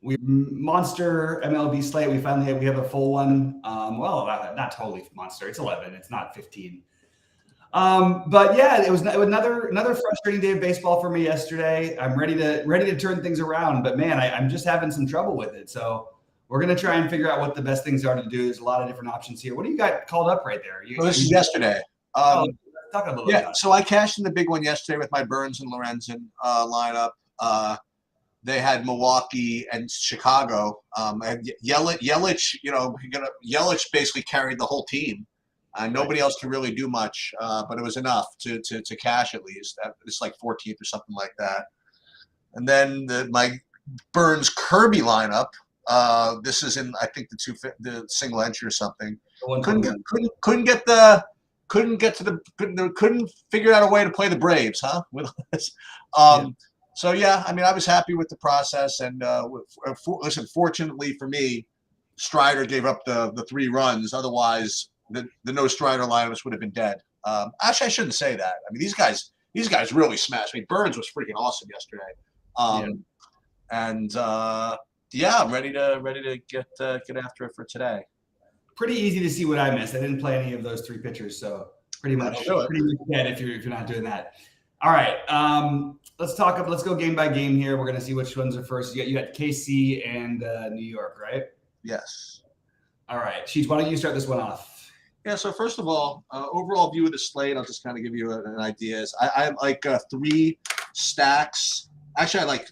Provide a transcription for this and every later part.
We monster MLB slate. We have a full one. Well, not totally monster. It's 11. It's not 15. But yeah, it was another frustrating day of baseball for me yesterday. I'm ready to turn things around, but man, I'm just having some trouble with it. So we're gonna try and figure out what the best things are to do. There's a lot of different options here. What do you got called up right there? Well, this is yesterday. Talk a little bit about it. So I cashed in the big one yesterday with my Burns and Lorenzen lineup. They had Milwaukee and Chicago. And Yelich, Yelich basically carried the whole team. Nobody else could really do much, but it was enough to cash at least. It's like 14th or something like that. And then my Burns Kirby lineup. This is in I think the single entry or something. Couldn't figure out a way to play the Braves, huh? So yeah, I mean, I was happy with the process, and listen, fortunately for me, Strider gave up the 3 runs. Otherwise, the no Strider lineups would have been dead. Actually, I shouldn't say that. I mean, these guys really smashed. I mean, Burns was freaking awesome yesterday. And I'm ready to get after it for today. Pretty easy to see what I missed. I didn't play any of those 3 pitchers, so pretty much dead if you're not doing that. All right, let's go game by game here. We're gonna see which ones are first. You got KC and New York, right? Yes. All right, Cheech, why don't you start this one off? Yeah. So first of all, overall view of the slate. I'll just kind of give you an idea. I have like 3 stacks. Actually, I like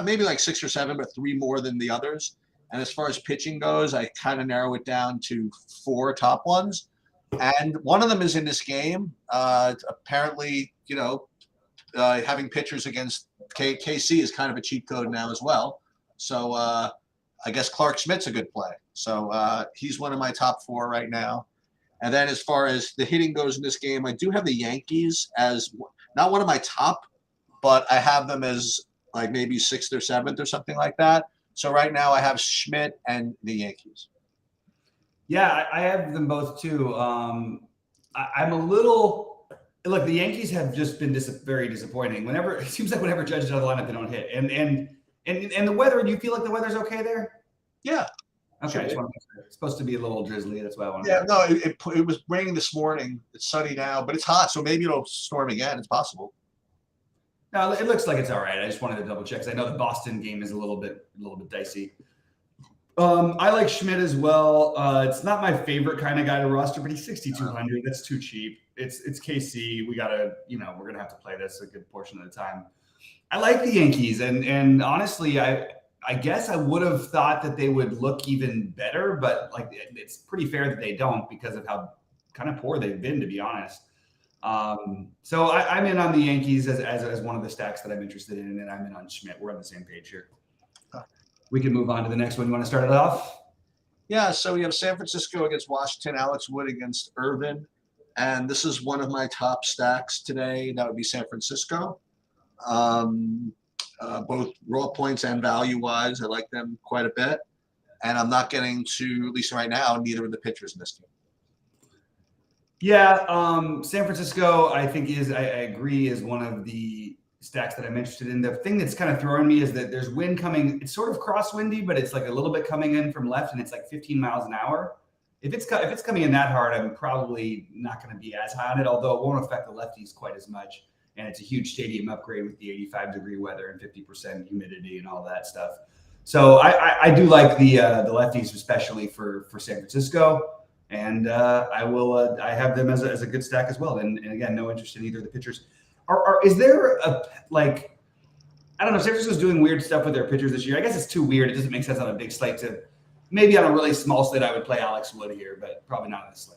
maybe like 6 or 7, but 3 more than the others. And as far as pitching goes, I kind of narrow it down to 4 top ones. And one of them is in this game. Apparently, having pitchers against KC is kind of a cheat code now as well. So I guess Clark Schmidt's a good play. So he's one of my top 4 right now. And then as far as the hitting goes in this game, I do have the Yankees as not one of my top, but I have them as like maybe 6th or 7th or something like that. So right now I have Schmidt and the Yankees. Yeah, I have them both too. I'm a little look. The Yankees have just been very disappointing. It seems like whenever Judge is on the lineup, they don't hit. And the weather. Do you feel like the weather's okay there? Yeah. Okay. It's supposed to be a little drizzly. That's why I want to. Yeah. No, it was raining this morning. It's sunny now, but it's hot, so maybe it'll storm again. It's possible. No, it looks like it's all right. I just wanted to double check because I know the Boston game is a little bit dicey. I like Schmidt as well. It's not my favorite kind of guy to roster, but he's 6,200. That's too cheap. It's KC. We gotta, we're gonna have to play this a good portion of the time. I like the Yankees, and honestly, I guess I would have thought that they would look even better, but like it's pretty fair that they don't because of how kind of poor they've been, to be honest. So I'm in on the Yankees as one of the stacks that I'm interested in, and I'm in on Schmidt. We're on the same page here. We can move on to the next one. You want to start it off? Yeah, so we have San Francisco against Washington, Alex Wood against Irvin. And this is one of my top stacks today. That would be San Francisco. Both raw points and value-wise, I like them quite a bit. And I'm not getting to, at least right now, neither of the pitchers in this game. Yeah, San Francisco, I think I agree, is one of the stacks that I'm interested in. The thing that's kind of throwing me is that there's wind coming. It's sort of crosswindy, but it's like a little bit coming in from left, and it's like 15 miles an hour. If it's coming in that hard, I'm probably not going to be as high on it, although it won't affect the lefties quite as much. And it's a huge stadium upgrade with the 85-degree weather and 50% humidity and all that stuff. So I do like the lefties, especially for San Francisco. And I have them as a good stack as well. And again, no interest in either of the pitchers. Is there I don't know, San Francisco's doing weird stuff with their pitchers this year. I guess it's too weird. It doesn't make sense on a big slate to maybe on a really small slate. I would play Alex Wood here, but probably not on this slate.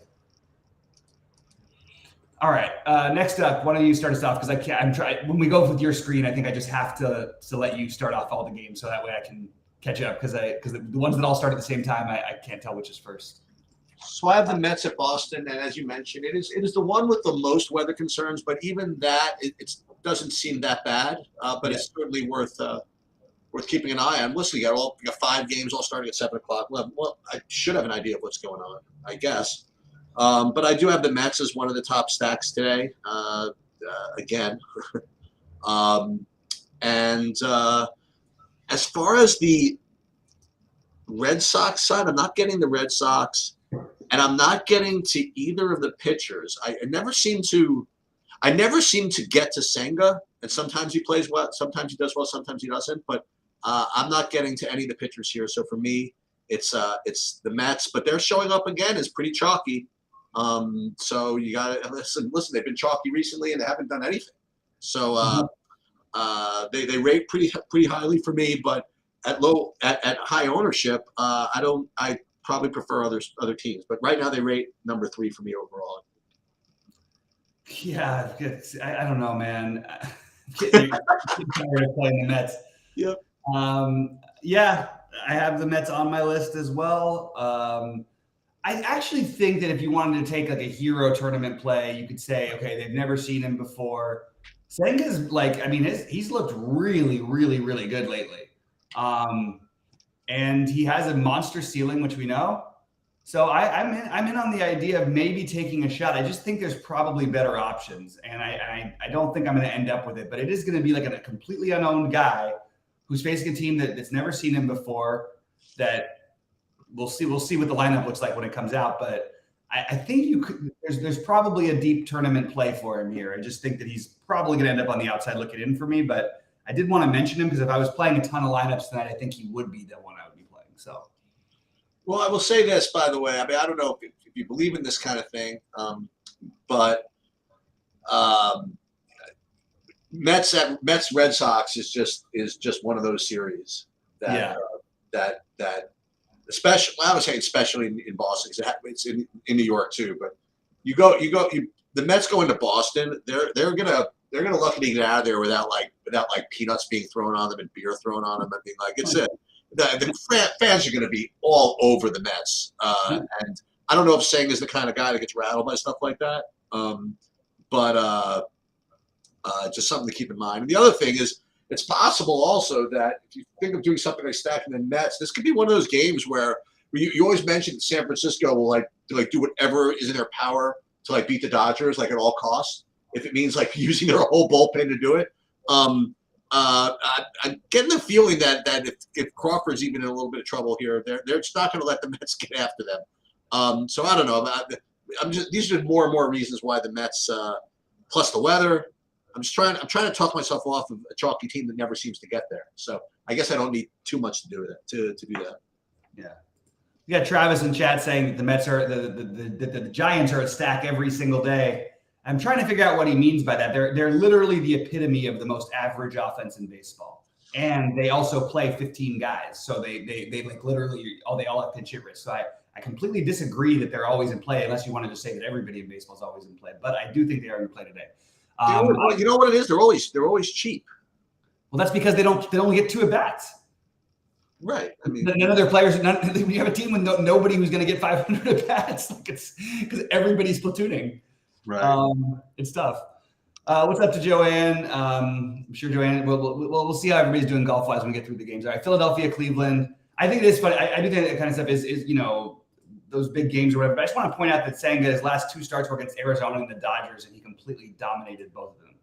All right. Next up, why don't you start us off? Because I'm trying. When we go with your screen, I think I just have to let you start off all the games so that way I can catch up. Because the ones that all start at the same time, I can't tell which is first. So I have the Mets at Boston, and as you mentioned, it is the one with the most weather concerns. But even that, it doesn't seem that bad. But it's certainly worth keeping an eye on. Listen, you got 5 games all starting at 7 o'clock. Well, I should have an idea of what's going on, I guess. But I do have the Mets as one of the top stacks today. Again, and as far as the Red Sox side, I'm not getting the Red Sox, and I'm not getting to either of the pitchers. I never seem to get to Senga, and sometimes he plays well, sometimes he does well, sometimes he doesn't. But I'm not getting to any of the pitchers here. So for me, it's the Mets, but they're showing up again is pretty chalky. So you got to listen. They've been chalky recently, and they haven't done anything. So they rate pretty highly for me, but at high ownership, I probably prefer other teams. But right now they rate number 3 for me overall. Yeah, I don't know, man. Tired of playing the Mets. Yep. Yeah, I have the Mets on my list as well. I actually think that if you wanted to take like a hero tournament play, you could say, okay, they've never seen him before. Senga's he's looked really, really, really good lately. And he has a monster ceiling, which we know. So I'm in on the idea of maybe taking a shot. I just think there's probably better options, and I don't think I'm going to end up with it. But it is going to be like a completely unknown guy who's facing a team that's never seen him before. That we'll see what the lineup looks like when it comes out. But I think there's probably a deep tournament play for him here. I just think that he's probably going to end up on the outside looking in for me. But I did want to mention him because if I was playing a ton of lineups tonight, I think he would be the one I would be playing. So. Well, I will say this, by the way. I mean, I don't know if you believe in this kind of thing, but Mets Red Sox is just one of those series that especially I was saying especially in Boston because it's in New York too. But the Mets go into Boston, they're gonna luckily get out of there without peanuts being thrown on them and beer thrown on them. I mean, like it's it. The fans are going to be all over the Mets, and I don't know if Seng is the kind of guy that gets rattled by stuff like that. But just something to keep in mind. And the other thing is, it's possible also that if you think of doing something like stacking the Mets, this could be one of those games where you always mention San Francisco will do whatever is in their power to beat the Dodgers at all costs. If it means using their whole bullpen to do it. I'm getting the feeling that if Crawford's even in a little bit of trouble here, they're just not going to let the Mets get after them. So I don't know. These are more and more reasons why the Mets, plus the weather. I'm trying to talk myself off of a chalky team that never seems to get there. So I guess I don't need too much to do to do that. Yeah. You got Travis in chat saying that the Mets are the Giants are at stack every single day. I'm trying to figure out what he means by that. They're literally the epitome of the most average offense in baseball, and they also play 15 guys. So they literally they all have pinch hit risk. So I completely disagree that they're always in play, unless you want to just say that everybody in baseball is always in play. But I do think they are in play today. You know what it is? They're always cheap. Well, that's because they don't get 2 at bats. Right. I mean, none of their players. When you have a team with nobody who's going to get 500 at bats, it's because everybody's platooning. Right. It's tough. What's up to Joanne? I'm sure Joanne. We'll see how everybody's doing golf wise when we get through the games. All right, Philadelphia, Cleveland. I think it is funny. I do think that kind of stuff is those big games or whatever. But I just want to point out that Senga, his last 2 starts were against Arizona and the Dodgers, and he completely dominated both of them.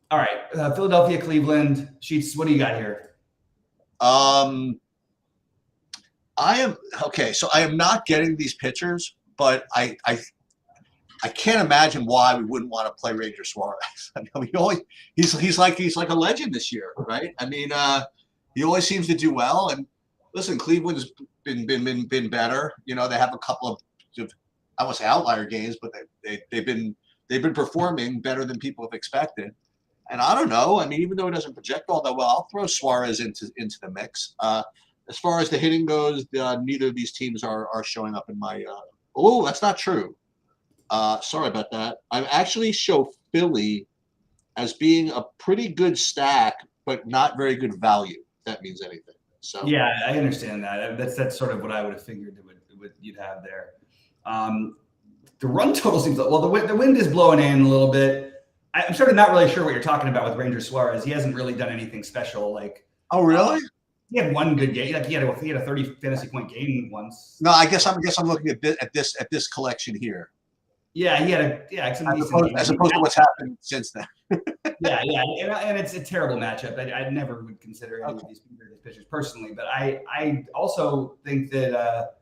All right, Philadelphia, Cleveland. Sheets. What do you got here? I am okay. So I am not getting these pitchers, but I can't imagine why we wouldn't want to play Ranger Suarez. I mean, he's like a legend this year, right? I mean, he always seems to do well. And listen, Cleveland's been better. They have a couple of I won't say outlier games, but they've been performing better than people have expected. And I don't know. I mean, even though it doesn't project all that well, I'll throw Suarez into the mix. As far as the hitting goes, neither of these teams are showing up in my. Oh, that's not true. Sorry about that. I actually show Philly as being a pretty good stack, but not very good value. If that means anything. So yeah, I understand that. That's sort of what I would have figured you'd have there. The run total seems well. The wind is blowing in a little bit. I'm sort of not really sure what you're talking about with Ranger Suarez. He hasn't really done anything special. Oh really? He had one good game. He had a 30 fantasy point game once. No, I guess I'm looking at this collection here. Yeah, he had some as decent opposed, as opposed to what's happened since then. Yeah, and it's a terrible matchup. I never would consider any of these pitchers personally, but I also think that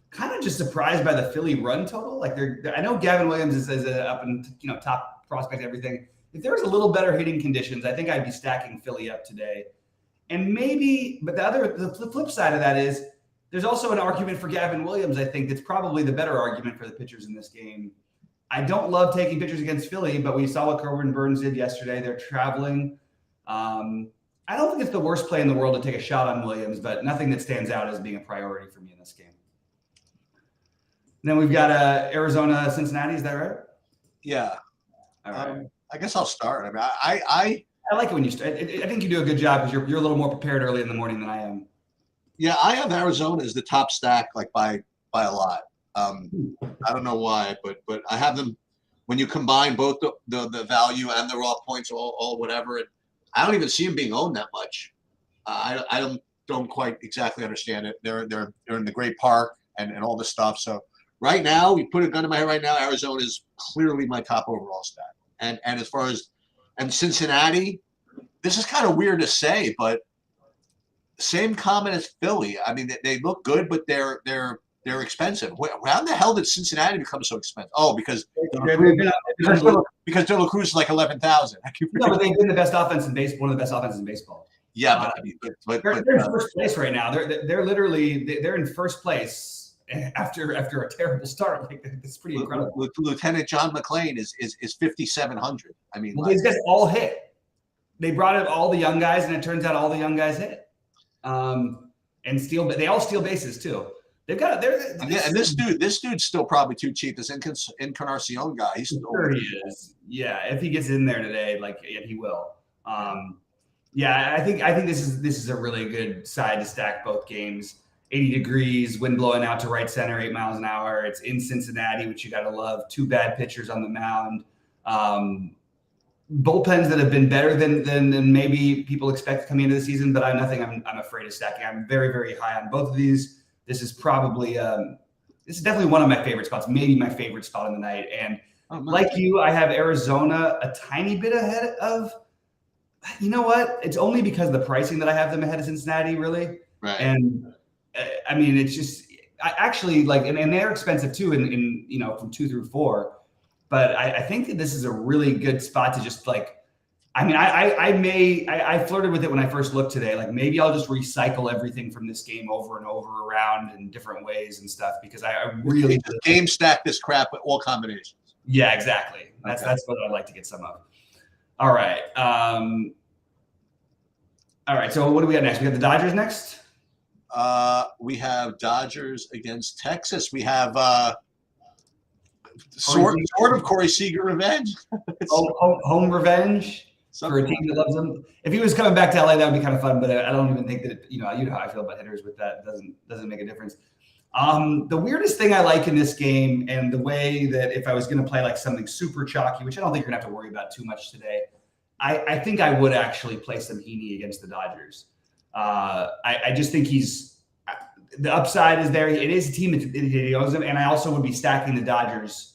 kind of just surprised by the Philly run total. Like I know Gavin Williams is a up and top prospect and everything. If there was a little better hitting conditions, I think I'd be stacking Philly up today. And maybe, but the flip side of that is there's also an argument for Gavin Williams. I think that's probably the better argument for the pitchers in this game. I don't love taking pitchers against Philly, but we saw what Corbin Burns did yesterday. They're traveling. I don't think it's the worst play in the world to take a shot on Williams, but nothing that stands out as being a priority for me in this game. And then we've got Arizona, Cincinnati. Is that right? Yeah. All right. I guess I'll start. I mean, I like it when you start. I think you do a good job because you're a little more prepared early in the morning than I am. Yeah, I have Arizona as the top stack, like by a lot. I don't know why, but I have them. When you combine both the value and the raw points, all whatever, I don't even see them being owned that much. I don't quite exactly understand it. They're in the great park and all this stuff. So right now, you put a gun to my head right now, Arizona is clearly my top overall stack. And as far as Cincinnati, this is kind of weird to say, but same comment as Philly. I mean, they look good, but they're expensive. How the hell did Cincinnati become so expensive? Oh, because Dylan Cruz is like 11,000. No, but they've been the best offense in baseball. One of the best offenses in baseball. Yeah, they're in first place right now. They're literally in first place after a terrible start. Like, it's pretty incredible. Lieutenant John McClane is 5,700. I mean, these guys all hit. They brought in all the young guys, and it turns out all the young guys hit. And they all steal bases too. They've got and this dude's still probably too cheap. This Encarnacion guy, he's still sure he is. Yeah, if he gets in there today, he will. Yeah, I think this is a really good side to stack both games. 80 degrees, wind blowing out to right center, 8 miles an hour. It's in Cincinnati, which you got to love. 2 bad pitchers on the mound. Bullpens that have been better than maybe people expect coming into the season, but I'm afraid of stacking. I'm very, very high on both of these. This is probably this is definitely one of my favorite spots, maybe my favorite spot on the night. And like you, I have Arizona a tiny bit ahead of. You know what? It's only because of the pricing that I have them ahead of Cincinnati, really. Right. And I mean, it's just I actually like, and they're expensive too, in from 2 through 4. But I think that this is a really good spot to just like, I mean, I flirted with it when I first looked today. Like maybe I'll just recycle everything from this game over and over around in different ways and stuff because I really game stack this crap with all combinations. Yeah, exactly. That's what I'd like to get some of. All right. All right. So what do we got next? We got the Dodgers next. We have Dodgers against Texas. We have sort of Corey Seager revenge. home revenge for a team that loves him. If he was coming back to LA, that would be kind of fun. But I don't even think that you know how I feel about hitters with that. It doesn't make a difference. The weirdest thing I like in this game, and the way that if I was going to play like something super chalky, which I don't think you're going to have to worry about too much today, I think I would actually play some Heaney against the Dodgers. I just think the upside is there. It is a team that owns them, and I also would be stacking the Dodgers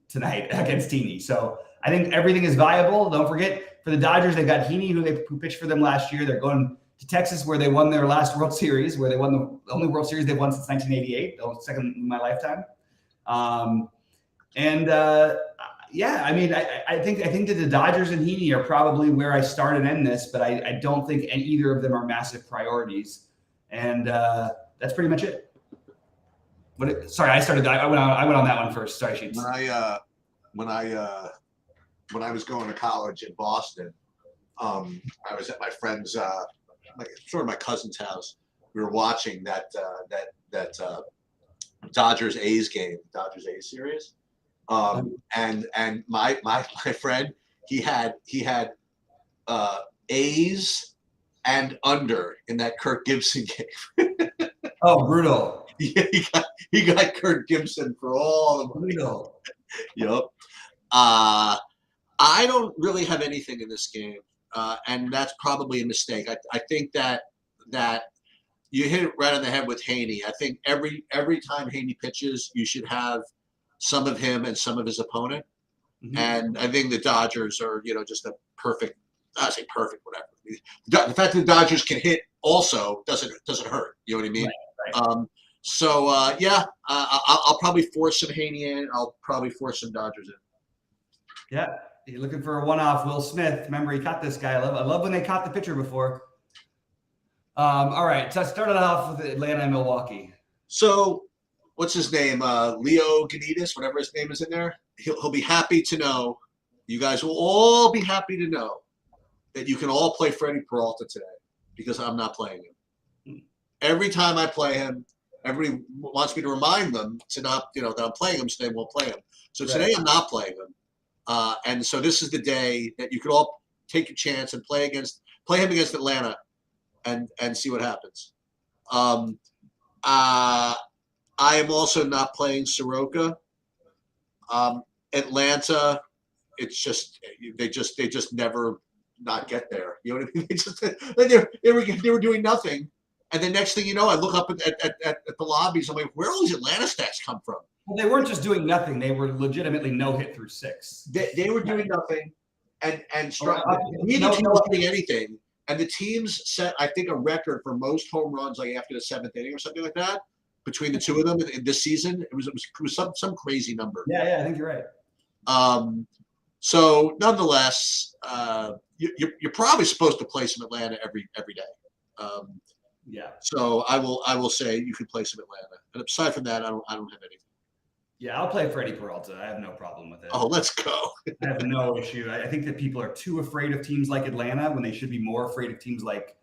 tonight against Heaney. So I think everything is viable. Don't forget, for the Dodgers, they've got Heaney, who pitched for them last year. They're going to Texas, where they won their last World Series, where they won the only World Series they've won since 1988, the second in my lifetime. Yeah, I mean, I think that the Dodgers and Heaney are probably where I start and end this, but I don't think either of them are massive priorities. And that's pretty much it. Sorry, I went on that one first. Sorry, Sheets. When I was going to college in Boston, I was at my friend's, my cousin's house. We were watching that Dodgers A's game, Dodgers A's series. And my friend, he had A's and under in that Kirk Gibson game. Oh, brutal. Yeah, he got Kirk Gibson for all the money. Brutal. Yep. I don't really have anything in this game, and that's probably a mistake. I think that you hit it right on the head with Heaney. I think every time Heaney pitches, you should have some of him and some of his opponent. Mhm. And I think the Dodgers are, just a perfect. I say perfect, whatever. The fact that the Dodgers can hit also doesn't hurt. You know what I mean? Right. I'll probably force some Haney in. I'll probably force some Dodgers in. Yeah, you're looking for a one-off. Will Smith. Remember, he caught this guy. I love when they caught the pitcher before. All right, so I started off with Atlanta and Milwaukee. So, what's his name? Leo Ganitas, whatever his name is in there. He'll be happy to know. You guys will all be happy to know that you can all play Freddie Peralta today because I'm not playing him. Every time I play him, everybody wants me to remind them to not, that I'm playing him, so they won't play him. So today I'm not playing him. And so this is the day that you could all take a chance and play him against Atlanta and see what happens. I am also not playing Soroka. Atlanta, it's just they just never not get there. You know what I mean? They were doing nothing, and the next thing you know, I look up at the lobbies. I'm like, where all these Atlanta stats come from? Well, they weren't just doing nothing; they were legitimately no hit through 6. They were doing nothing, and neither team was doing anything. And the teams set, I think, a record for most home runs, like after the 7th inning or something like that, between the two of them in this season. It was some crazy number. Yeah, I think you're right. So nonetheless, you're probably supposed to play some Atlanta every day. Yeah. So I will say you could play some Atlanta, and aside from that, I don't have anything. Yeah, I'll play Freddie Peralta. I have no problem with it. Oh, let's go. I have no issue. I think that people are too afraid of teams like Atlanta when they should be more afraid of teams like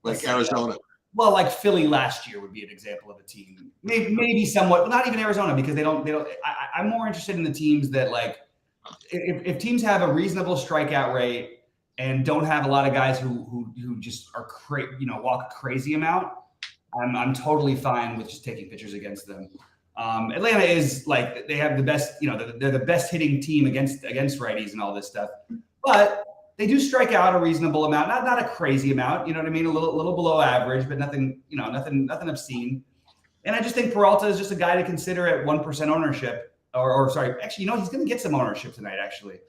Arizona. Well, like Philly last year would be an example of a team. Maybe somewhat, not even Arizona, because they don't. I'm more interested in the teams that, like, if teams have a reasonable strikeout rate and don't have a lot of guys who just are walk a crazy amount, I'm totally fine with just taking pitchers against them. Atlanta is like, they have the best, they're the best hitting team against righties and all this stuff, but they do strike out a reasonable amount, not a crazy amount, you know what I mean? A little below average, but nothing obscene. And I just think Peralta is just a guy to consider at 1% ownership, or sorry, actually, he's going to get some ownership tonight, actually.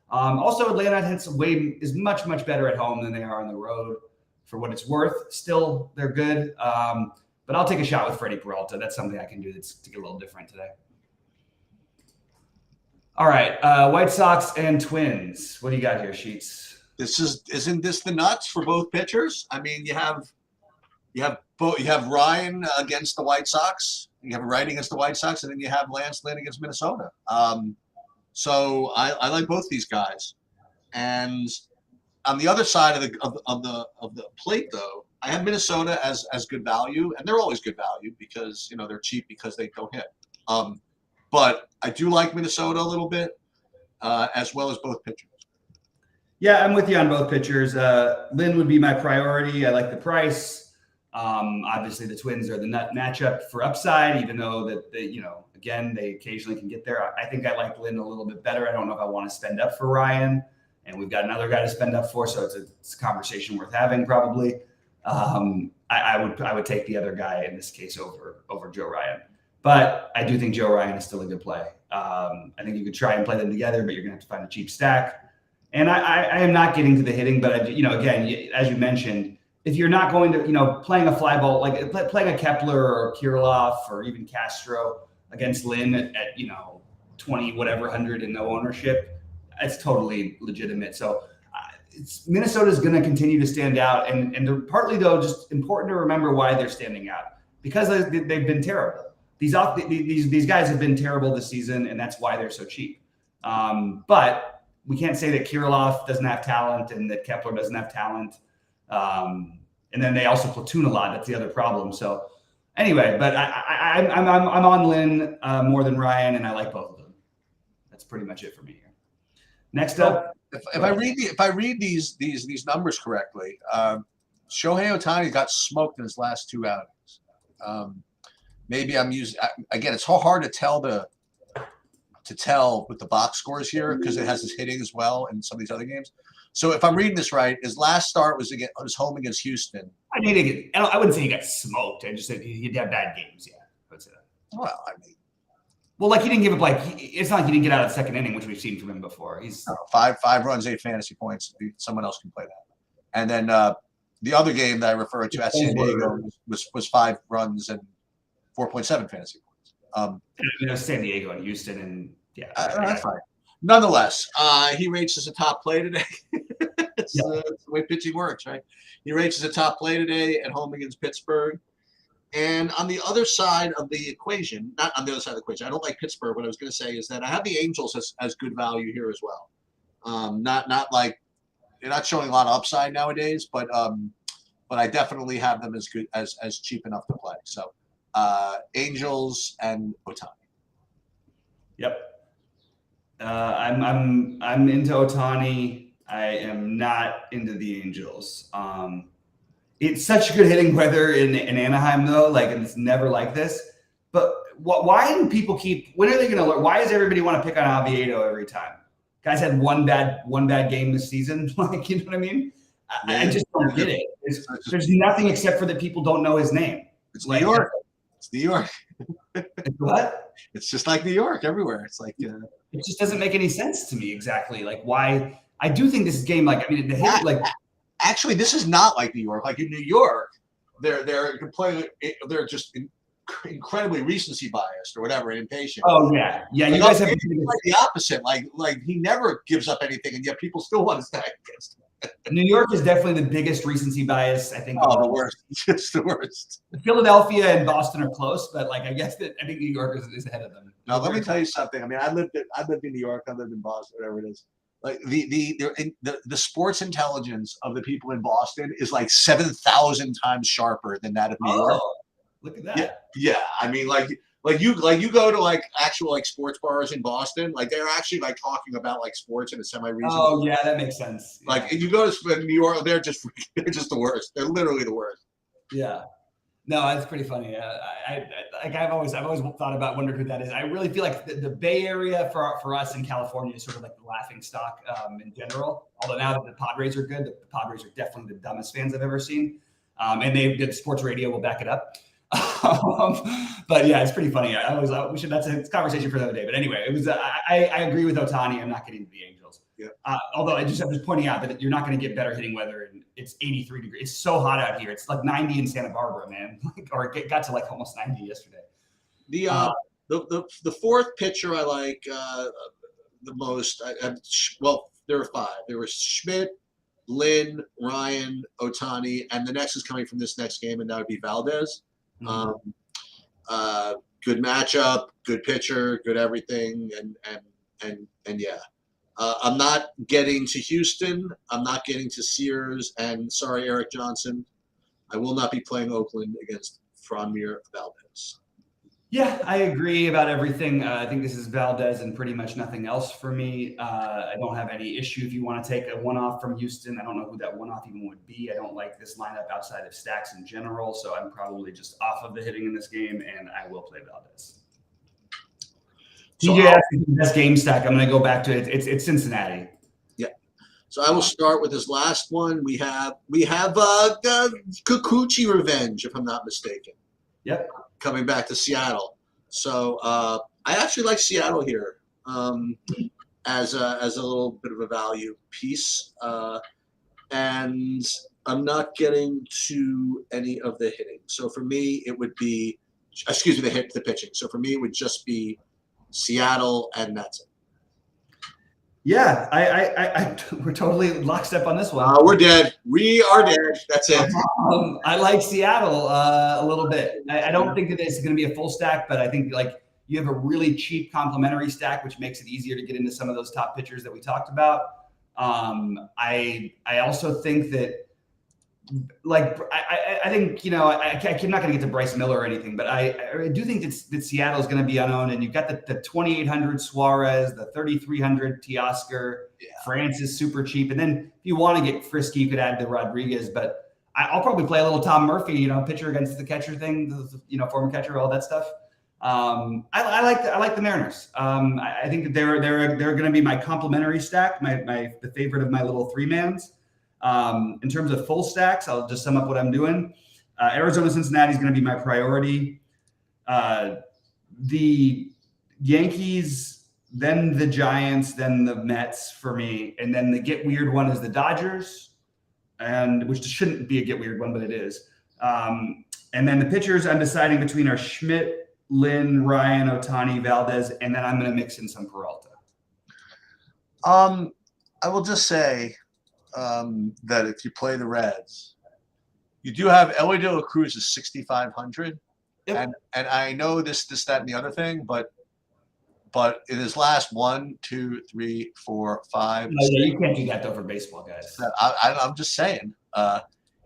Also, Atlanta is much better at home than they are on the road, for what it's worth. Still, they're good. But I'll take a shot with Freddie Peralta. That's something I can do that's to get a little different today. All right, White Sox and Twins. What do you got here, Sheets? Isn't this the nuts for both pitchers? I mean, you have Ryan against the White Sox. You have Wright against the White Sox, and then you have Lance Lynn against Minnesota. So I like both these guys. And on the other side of the plate, though, I have Minnesota as good value, and they're always good value because they're cheap because they don't hit. But I do like Minnesota a little bit, as well as both pitchers. Yeah, I'm with you on both pitchers. Lynn would be my priority. I like the price. Obviously, the Twins are the nut matchup for upside, even though that again, they occasionally can get there. I think I like Lynn a little bit better. I don't know if I want to spend up for Ryan, and we've got another guy to spend up for, so it's a conversation worth having probably. I would take the other guy in this case over Joe Ryan, but I do think Joe Ryan is still a good play. I think you could try and play them together, but you're gonna have to find a cheap stack. And I am not getting to the hitting, but again, as you mentioned, if you're not going to playing a fly ball, like playing a Kepler or Kirilloff or even Castro against Lynn at 20 whatever hundred and no ownership, it's totally legitimate. So. Minnesota is going to continue to stand out, and they're partly, though, just important to remember why they're standing out, because they've been terrible. These guys have been terrible this season, and that's why they're so cheap. But we can't say that Kirilloff doesn't have talent and that Kepler doesn't have talent. And then they also platoon a lot. That's the other problem. So anyway, but I'm on Lynn more than Ryan, and I like both of them. That's pretty much it for me here. Next up. If I read these numbers correctly, Shohei Ohtani got smoked in his last 2 outings. Maybe I'm using again. It's so hard to tell with the box scores here because it has his hitting as well in some of these other games. So if I'm reading this right, his last start was home against Houston. I wouldn't say he got smoked. I just said he'd have bad games. Yeah, I would say that. Well, I mean, Well, like he didn't give up. Like it's not like he didn't get out of the second inning, which we've seen from him before. He's five runs, 8 fantasy points. Someone else can play that. And then the other game that I referred to at San Diego was 5 runs and 4.7 fantasy points. It was San Diego and Houston, and yeah, that's fine. Nonetheless, he rates as a top play today. It's the way pitching works, right? He rates as a top play today at home against Pittsburgh. And on the other side of the equation, not on the other side of the equation, I don't like Pittsburgh. What I was going to say is that I have the Angels as good value here as well. Not like they're not showing a lot of upside nowadays, but I definitely have them as good as cheap enough to play. So Angels and Ohtani. Yep. I'm into Ohtani. I am not into the Angels. It's such good hitting weather in Anaheim, though. Like, and it's never like this. But why do people keep? When are they going to learn? Why does everybody want to pick on Oviedo every time? Guys had one bad game this season. Like, you know what I mean? I just don't get it. There's nothing except for that people don't know his name. It's New York. It's New York. What? It's just like New York everywhere. It's like it just doesn't make any sense to me exactly. Like why? I do think this game. Like I mean, the hit like. Actually, this is not like New York. Like in New York, they're just incredibly recency biased or whatever, and impatient. Oh yeah. You guys have like the opposite. Like he never gives up anything, and yet people still want to stack against him. New York is definitely the biggest recency bias, I think. Oh, the worst. It's the worst. Philadelphia and Boston are close, but like I think New York is ahead of them. Now let me tell you something. I mean, I lived in New York. I lived in Boston, whatever it is. Like the sports intelligence of the people in Boston is like 7,000 times sharper than that of New York. Look at that. Yeah. I mean, like you go to like actual like sports bars in Boston, like they're actually like talking about like sports in a semi-reasonable. Oh yeah, that makes sense. Yeah. Like if you go to New York, they're just the worst. They're literally the worst. Yeah. No, that's pretty funny. I've always wondered who that is. I really feel like the Bay Area for us in California is sort of like the laughing stock in general. Although now that the Padres are good, the Padres are definitely the dumbest fans I've ever seen, and the sports radio will back it up. But yeah, it's pretty funny. That's a conversation for another day. But anyway, it was. I agree with Ohtani. I'm not getting to the Angels. Yeah. Although I'm just pointing out that you're not going to get better hitting weather, and it's 83 degrees. It's so hot out here. It's like 90 in Santa Barbara, man. Or it got to like almost 90 yesterday. The fourth pitcher I like the most. Well, there were 5. There was Schmidt, Lynn, Ryan, Ohtani, and the next is coming from this next game, and that would be Valdez. Mm-hmm. Good matchup, good pitcher, good everything, and yeah. I'm not getting to Houston. I'm not getting to Sears. And sorry, Eric Johnson, I will not be playing Oakland against Franmir Valdez. Yeah, I agree about everything. I think this is Valdez and pretty much nothing else for me. I don't have any issue if you want to take a one-off from Houston. I don't know who that one-off even would be. I don't like this lineup outside of Stacks in general, so I'm probably just off of the hitting in this game, and I will play Valdez. TJ asked the best game stack. I'm going to go back to it. It's Cincinnati. Yeah. So I will start with this last one. We have Kikuchi Revenge, if I'm not mistaken. Yep. Coming back to Seattle. So I actually like Seattle here as a little bit of a value piece. And I'm not getting to any of the hitting. So for me, it would be the pitching. So for me, it would just be Seattle, and that's it. Yeah, we're totally lockstep on this one. We're dead. We are dead. That's it. I like Seattle a little bit. I don't think that it's going to be a full stack, but I think like you have a really cheap complementary stack, which makes it easier to get into some of those top pitchers that we talked about. I also think that. Like I think I'm not going to get to Bryce Miller or anything, but I do think that Seattle is going to be unowned, and you've got the 2,800 Suarez, the 3,300 Teoscar. Yeah. France is super cheap, and then if you want to get frisky, you could add the Rodriguez. But I'll probably play a little Tom Murphy, pitcher against the catcher thing, former catcher, all that stuff. I like the Mariners. I think that they're going to be my complimentary stack, the favorite of my little 3-mans. In terms of full stacks, I'll just sum up what I'm doing. Arizona, Cincinnati is going to be my priority. The Yankees, then the Giants, then the Mets for me, and then the get weird one is the Dodgers, and which shouldn't be a get weird one, but it is. And then the pitchers I'm deciding between are Schmidt, Lynn, Ryan, Ohtani, Valdez, and then I'm going to mix in some Peralta. I will just say that if you play the Reds, you do have Elway De La Cruz is 6,500, Yep. and I know this, that, and the other thing, but in his last 1, 2, 3, 4, 5, No, yeah, you can't do that though for baseball guys. I'm just saying.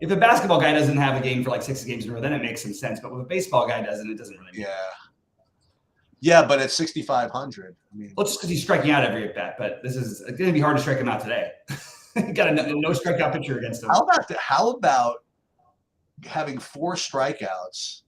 If a basketball guy doesn't have a game for like 6 games in a row, then it makes some sense. But if a baseball guy doesn't, it doesn't really. Yeah, but at 6,500, I mean, well, just because he's striking out every at bat, but this is going to be hard to strike him out today. Got a no strikeout pitcher against him. How about having 4 strikeouts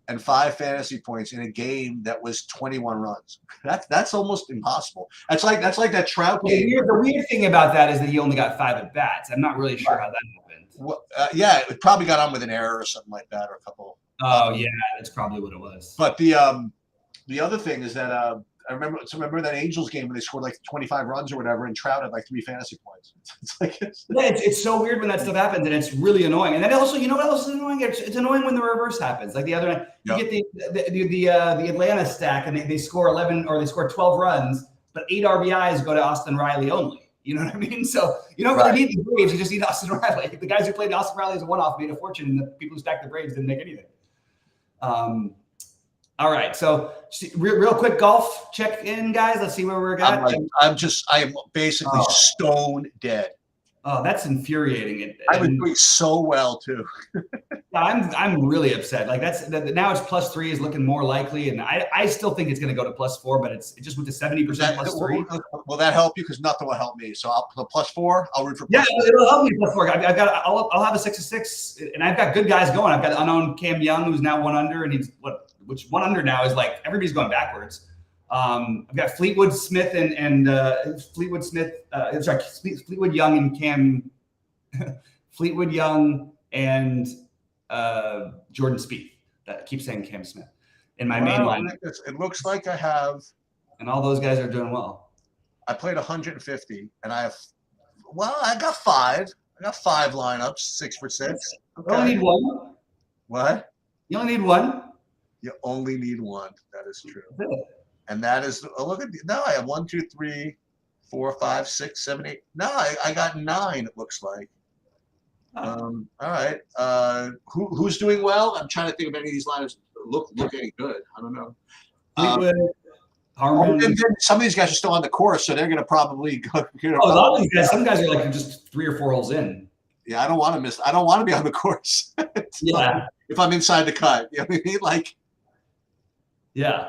and 5 fantasy points in a game that was 21 runs? That's almost impossible. That's like that Trout game. The weird thing about that is that he only got 5 at bats. I'm not really sure how that happened. Well, yeah, it probably got on with an error or something like that, or a couple. Oh yeah, that's probably what it was. But the other thing is that I remember that Angels game when they scored like 25 runs or whatever, and Trout had like 3 fantasy points. It's so weird when that stuff happens, and it's really annoying. And then also, you know what else is annoying? It's annoying when the reverse happens. Like the other night, you get the Atlanta stack, and they score 11 or they score 12 runs, but 8 RBIs go to Austin Riley only. You know what I mean? So you don't really need the Braves. You just need Austin Riley. The guys who played Austin Riley as a one-off made a fortune, and the people who stacked the Braves didn't make anything. All right, so real quick golf check-in, guys. Let's see where we're at. I am basically stone dead. Oh, that's infuriating. I was doing so well too. I'm really upset. Like now it's +3 is looking more likely, and I still think it's going to go to +4, but it's just with the 70% +3. Will that help you? Because nothing will help me. So I'll +4. I'll root for +4. Yeah, it'll help me +4. I'll have a 6-6, and I've got good guys going. I've got unknown Cam Young, who's now 1 under, and which 1 under now is like everybody's going backwards. I've got Fleetwood Smith Fleetwood Young and Cam Fleetwood Young and Jordan Spieth. That keeps saying Cam Smith in my main line. It looks like I have, and all those guys are doing well. I played 150, and I got 5. I got 5 lineups, 6 for 6. Okay. You only need 1. What? You only need 1. You only need 1. That is true. And that is, look at no, I have 1, 2, 3, 4, 5, 6, 7, 8. No, I got 9. It looks like. All right. Who's doing well? I'm trying to think of any of these lineups look any good. I don't know. Harmon. And then some of these guys are still on the course, so they're going to probably go. A lot of these guys. Some guys are like just 3 or 4 holes in. Yeah, I don't want to miss. I don't want to be on the course. Yeah. If I'm inside the cut, you know what I mean? Like. Yeah,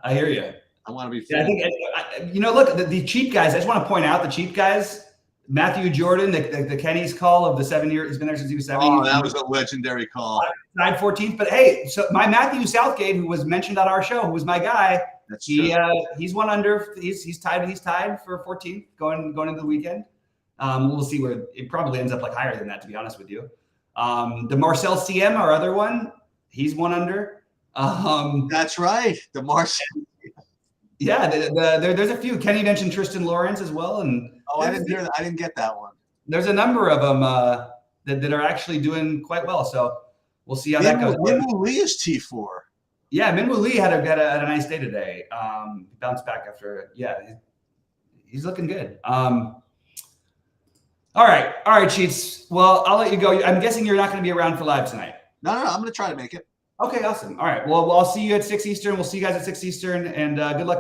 I hear you. I want to be. Yeah, I think look, the cheap guys. I just want to point out the cheap guys. Matthew Jordan, the Kenny's call of the 7 year. He's been there since he was 7. Oh, that was a legendary call. Tied 14th, but hey, so my Matthew Southgate, who was mentioned on our show, who was my guy. That's true. He's 1 under. He's tied. He's tied for 14th going into the weekend. We'll see where it probably ends up like higher than that, to be honest with you. The Marcel CM, our other one, he's 1 under. That's right. The Marcel. Yeah, there's a few. Kenny mentioned Tristan Lawrence as well, and I didn't hear that. I didn't get that one. There's a number of them that are actually doing quite well. So we'll see how that goes. Minwoo Lee is T4. Yeah, Minwoo Lee had a nice day today. Bounced back after. Yeah, he's looking good. All right, Cheats. Well, I'll let you go. I'm guessing you're not going to be around for live tonight. No. I'm going to try to make it. Okay, awesome. All right. Well, I'll see you at 6 Eastern. We'll see you guys at 6 Eastern, and good luck.